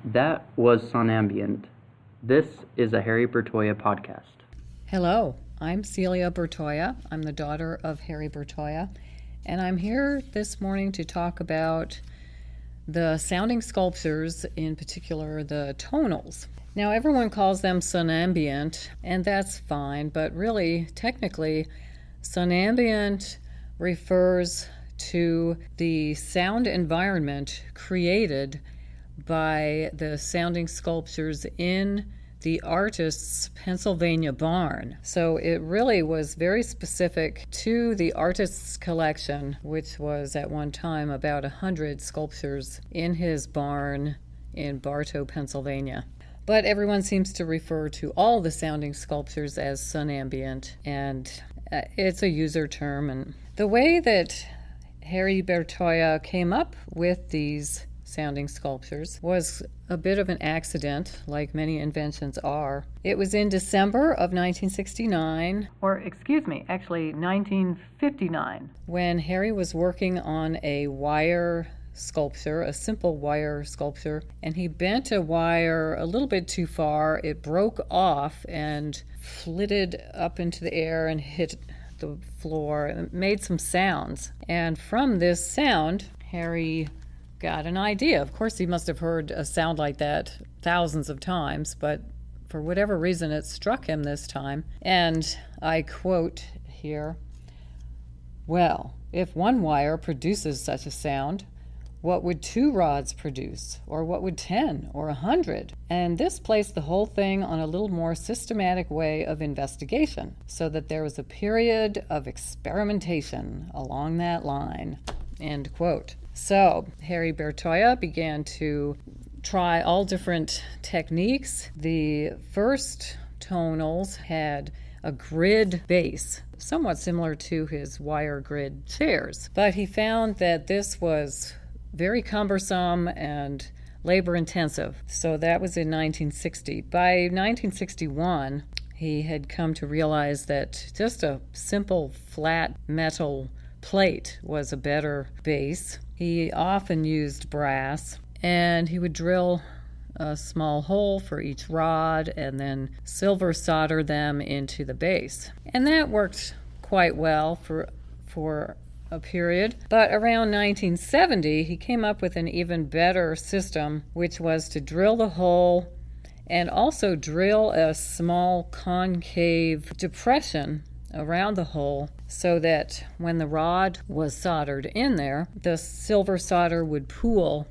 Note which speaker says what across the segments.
Speaker 1: That was Sonambient. This is a Harry Bertoia podcast.
Speaker 2: Hello, I'm Celia Bertoia. I'm the daughter of Harry Bertoia, and I'm here this morning to talk about the sounding sculptures, in particular the tonals. Now, everyone calls them sonambient, and that's fine, but really, technically, sonambient refers to the sound environment created by the sounding sculptures in the artist's Pennsylvania barn. So it really was very specific to the artist's collection, which was at one time about 100 sculptures in his barn in Bertoia, Pennsylvania. But everyone seems to refer to all the sounding sculptures as sonambient, and it's a user term. And the way that Harry Bertoia came up with these sounding sculptures was a bit of an accident, like many inventions are. It was in December of 1969, or actually 1959, when Harry was working on a wire sculpture, a simple wire sculpture, and he bent a wire a little bit too far. It broke off and flitted up into the air and hit the floor and made some sounds. And from this sound, Harry got an idea. Of course, he must have heard a sound like that thousands of times, but for whatever reason, it struck him this time. And I quote here, "Well, if one wire produces such a sound, what would 2 rods produce? Or what would 10 or 100? And this placed the whole thing on a little more systematic way of investigation, so that there was a period of experimentation along that line." End quote. So Harry Bertoia began to try all different techniques. The first tonals had a grid base, somewhat similar to his wire grid chairs. But he found that this was very cumbersome and labor-intensive. So that was in 1960. By 1961, he had come to realize that just a simple flat metal plate was a better base. He often used brass, and he would drill a small hole for each rod and then silver solder them into the base. And that worked quite well for a period. But around 1970, he came up with an even better system, which was to drill the hole and also drill a small concave depression around the hole, so that when the rod was soldered in there, the silver solder would pool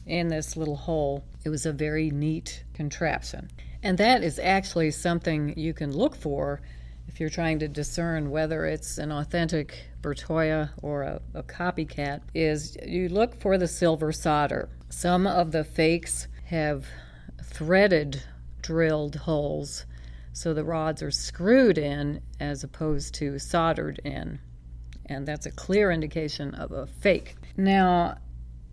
Speaker 2: in this little hole. It was a very neat contraption. And that is actually something you can look for if you're trying to discern whether it's an authentic Bertoia or a copycat, is you look for the silver solder. Some of the fakes have threaded drilled holes, so the rods are screwed in as opposed to soldered in. And that's a clear indication of a fake. Now,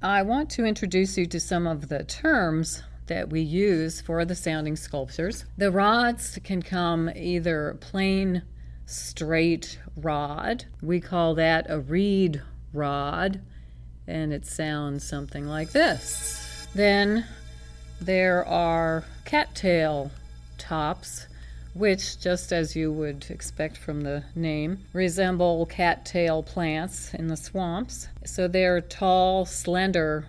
Speaker 2: I want to introduce you to some of the terms that we use for the sounding sculptures. The rods can come either plain, straight rod. We call that a reed rod, and it sounds something like this. Then there are cattail tops, which, just as you would expect from the name, resemble cattail plants in the swamps. So they're tall, slender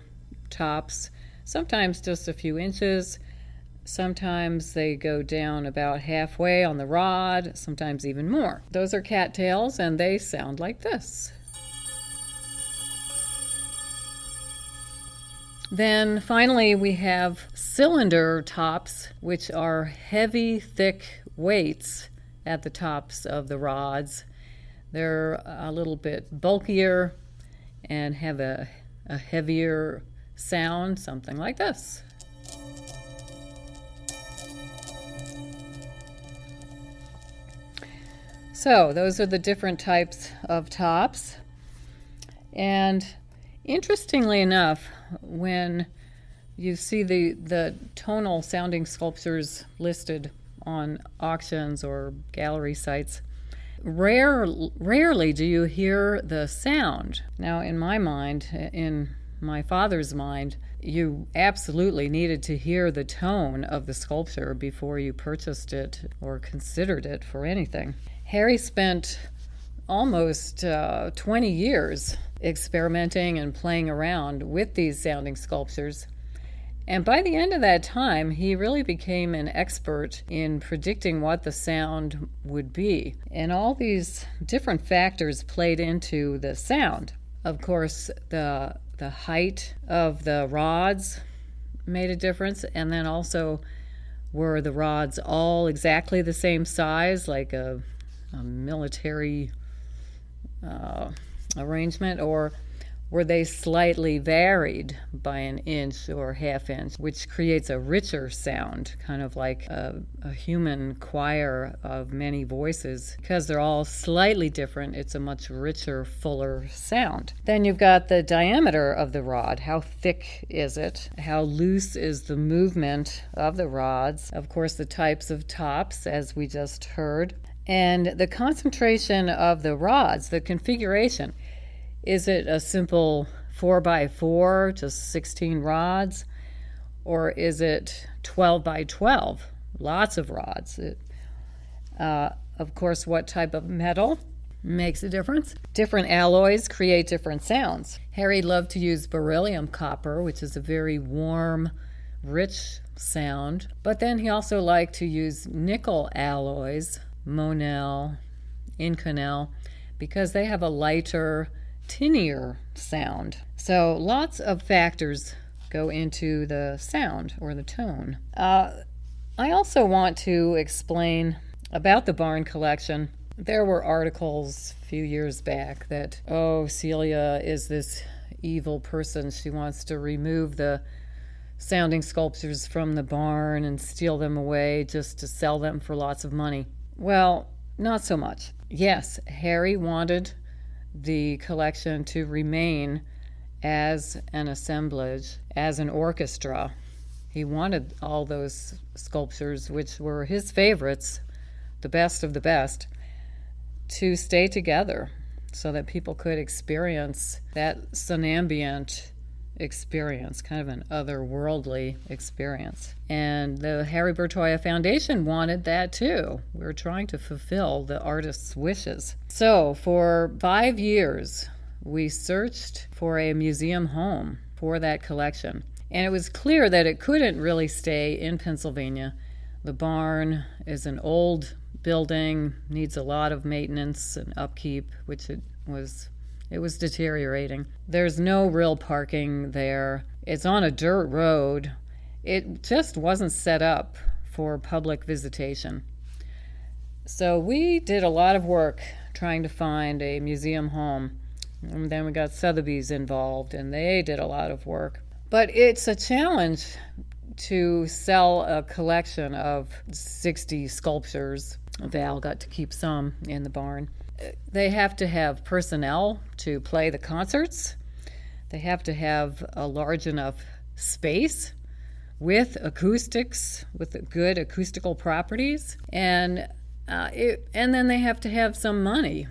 Speaker 2: tops, sometimes just a few inches. Sometimes they go down about halfway on the rod, sometimes even more. Those are cattails, and they sound like this. Then finally we have cylinder tops, which are heavy, thick weights at the tops of the rods. They're a little bit bulkier and have a heavier sound, something like this. So those are the different types of tops. And interestingly enough, when you see the tonal sounding sculptures listed on auctions or gallery sites, rarely do you hear the sound. Now, in my mind, in my father's mind, you absolutely needed to hear the tone of the sculpture before you purchased it or considered it for anything. Harry spent almost 20 years experimenting and playing around with these sounding sculptures. And by the end of that time, he really became an expert in predicting what the sound would be. And all these different factors played into the sound. Of course, the height of the rods made a difference, and then also were the rods all exactly the same size, like a military arrangement, or were they slightly varied by an inch or half inch, which creates a richer sound, kind of like a human choir of many voices. Because they're all slightly different, it's a much richer, fuller sound. Then you've got the diameter of the rod. How thick is it? How loose is the movement of the rods? Of course, the types of tops, as we just heard. And the concentration of the rods, the configuration. Is it a simple 4x4, just 16 rods? Or is it 12x12? Lots of rods. Of course, what type of metal makes a difference? Different alloys create different sounds. Harry loved to use beryllium copper, which is a very warm, rich sound. But then he also liked to use nickel alloys, Monel, Inconel, because they have a lighter, tinier sound. So lots of factors go into the sound or the tone. I also want to explain about the Barn collection. There were articles a few years back that, Celia is this evil person. She wants to remove the sounding sculptures from the barn and steal them away just to sell them for lots of money. Well, not so much. Yes, Harry wanted the collection to remain as an assemblage, as an orchestra. He wanted all those sculptures, which were his favorites, the best of the best, to stay together so that people could experience that sonambient experience, kind of an otherworldly experience. And the Harry Bertoia Foundation wanted that too. We were trying to fulfill the artist's wishes. So for 5 years, we searched for a museum home for that collection. And it was clear that it couldn't really stay in Pennsylvania. The barn is an old building, needs a lot of maintenance and upkeep, which it was deteriorating. There's no real parking there. It's on a dirt road. It just wasn't set up for public visitation. So we did a lot of work trying to find a museum home. And then we got Sotheby's involved, and they did a lot of work. But it's a challenge to sell a collection of 60 sculptures. Val got to keep some in the barn. They have to have personnel to play the concerts. They have to have a large enough space with acoustics, with good acoustical properties, and then they have to have some money.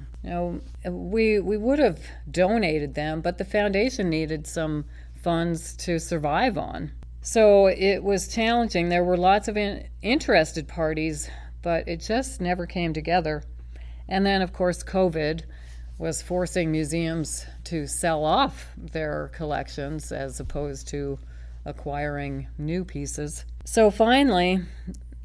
Speaker 2: We would have donated them, but the foundation needed some funds to survive on. So it was challenging. There were lots of interested parties, but it just never came together. And then, of course, COVID was forcing museums to sell off their collections as opposed to acquiring new pieces. So finally,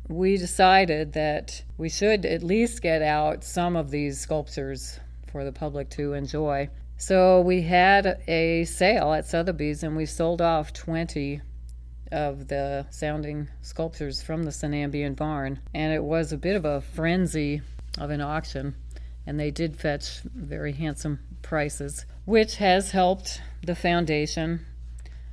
Speaker 2: we decided that we should at least get out some of these sculptures for the public to enjoy. So we had a sale at Sotheby's, and we sold off 20 of the sounding sculptures from the Sonambient Barn. And it was a bit of a frenzy of an auction, and they did fetch very handsome prices, which has helped the foundation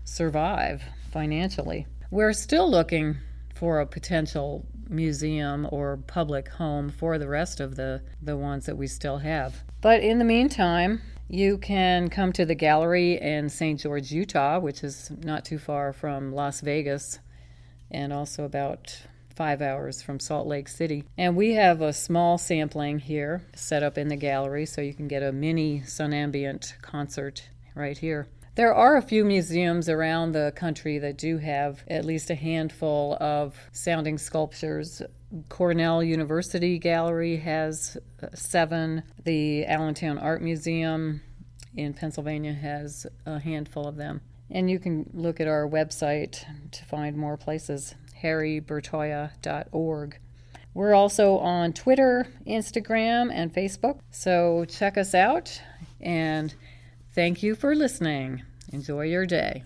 Speaker 2: survive financially. We're still looking for a potential museum or public home for the rest of the ones that we still have. But in the meantime, you can come to the gallery in St. George, Utah, which is not too far from Las Vegas, and also about 5 hours from Salt Lake City. And we have a small sampling here set up in the gallery, so you can get a mini Sonambient concert right here. There are a few museums around the country that do have at least a handful of sounding sculptures. Cornell University Gallery has 7. The Allentown Art Museum in Pennsylvania has a handful of them. And you can look at our website to find more places, harrybertoia.org. We're also on Twitter, Instagram, and Facebook, so check us out, and thank you for listening. Enjoy your day.